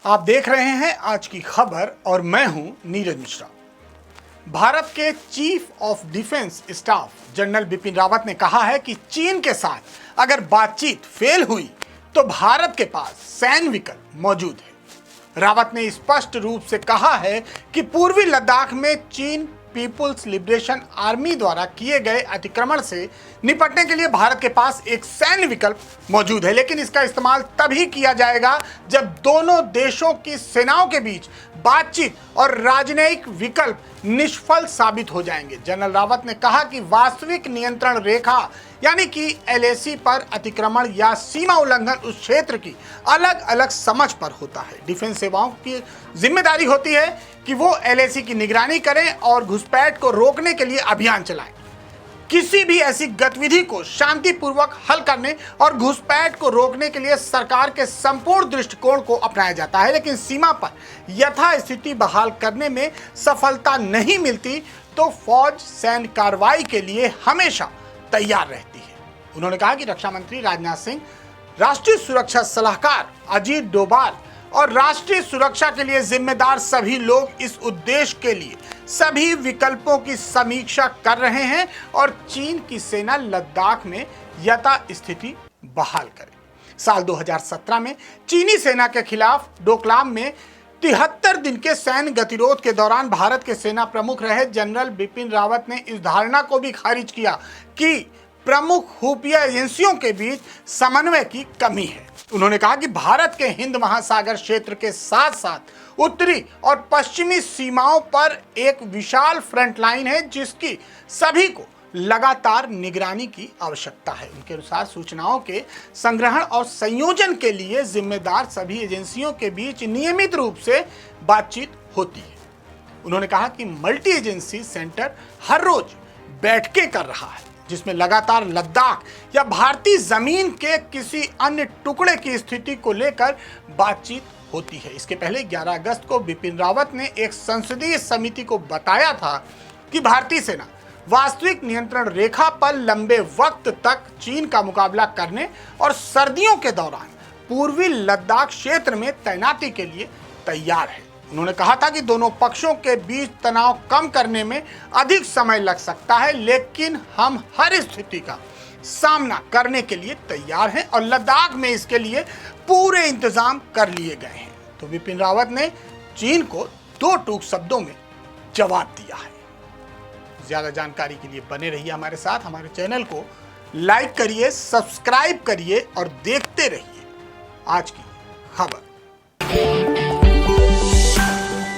आप देख रहे हैं आज की खबर और मैं हूं नीरज मिश्रा। भारत के chief of defence staff general Bipin Rawat ने कहा है कि चीन के साथ अगर बातचीत फेल हुई तो भारत के पास सैन्य विकल्प मौजूद है। रावत ने स्पष्ट रूप से कहा है कि पूर्वी लद्दाख में चीन पीपुल्स लिबरेशन आर्मी द्वारा किए गए अतिक्रमण से निपटने के लिए भारत के पास एक सैन्य विकल्प मौजूद है, लेकिन इसका इस्तेमाल तभी किया जाएगा जब दोनों देशों की सेनाओं के बीच बातचीत और राजनयिक विकल्प निष्फल साबित हो जाएंगे। जनरल रावत ने कहा कि वास्तविक नियंत्रण रेखा यानी कि एलएसी पर अतिक्रमण या सीमा उल्लंघन उस क्षेत्र की अलग अलग समझ पर होता है। डिफेंस सेवाओं की जिम्मेदारी होती है कि वो एलएसी की निगरानी करें और घुसपैठ को रोकने के लिए अभियान चलाएं। किसी भी ऐसी गतिविधि को शांतिपूर्वक हल करने और घुसपैठ को रोकने के लिए सरकार के संपूर्ण दृष्टिकोण को अपनाया जाता है, लेकिन सीमा पर यथास्थिति बहाल करने में सफलता नहीं मिलती तो फौज सैन्य कार्रवाई के लिए हमेशा तैयार रहती है। उन्होंने कहा कि रक्षा मंत्री राजनाथ सिंह, राष्ट्रीय सुरक्षा सलाहकार अजीत डोभाल और राष्ट्रीय सुरक्षा के लिए जिम्मेदार सभी लोग इस उद्देश्य के लिए सभी विकल्पों की समीक्षा कर रहे हैं और चीन की सेना लद्दाख में यथास्थिति बहाल करे। साल 2017 में चीनी सेना के खिलाफ डोकलाम में 73 दिन के सैन्य गतिरोध के दौरान भारत के सेना प्रमुख रहे जनरल बिपिन रावत ने इस धारणा को भी खारिज किया कि प्रमुख खुफिया एजेंसियों के बीच समन्वय की कमी है। उन्होंने कहा कि भारत के हिंद महासागर क्षेत्र के साथ साथ उत्तरी और पश्चिमी सीमाओं पर एक विशाल फ्रंट लाइन है जिसकी सभी को लगातार निगरानी की आवश्यकता है। उनके अनुसार सूचनाओं के संग्रहण और संयोजन के लिए जिम्मेदार सभी एजेंसियों के बीच नियमित रूप से बातचीत होती है। उन्होंने कहा कि मल्टी एजेंसी सेंटर हर रोज बैठकें कर रहा है जिसमें लगातार लद्दाख या भारतीय जमीन के किसी अन्य टुकड़े की स्थिति को लेकर बातचीत होती है। इसके पहले 11 अगस्त को बिपिन रावत ने एक संसदीय समिति को बताया था कि भारतीय सेना वास्तविक नियंत्रण रेखा पर लंबे वक्त तक चीन का मुकाबला करने और सर्दियों के दौरान पूर्वी लद्दाख क्षेत्र में तैनाती के लिए तैयार है। उन्होंने कहा था कि दोनों पक्षों के बीच तनाव कम करने में अधिक समय लग सकता है, लेकिन हम हर स्थिति का सामना करने के लिए तैयार हैं और लद्दाख में इसके लिए पूरे इंतजाम कर लिए गए हैं। तो बिपिन रावत ने चीन को 2 टूक शब्दों में जवाब दिया है। ज्यादा जानकारी के लिए बने रहिए हमारे साथ। हमारे चैनल को लाइक करिए, सब्सक्राइब करिए और देखते रहिए आज की खबर।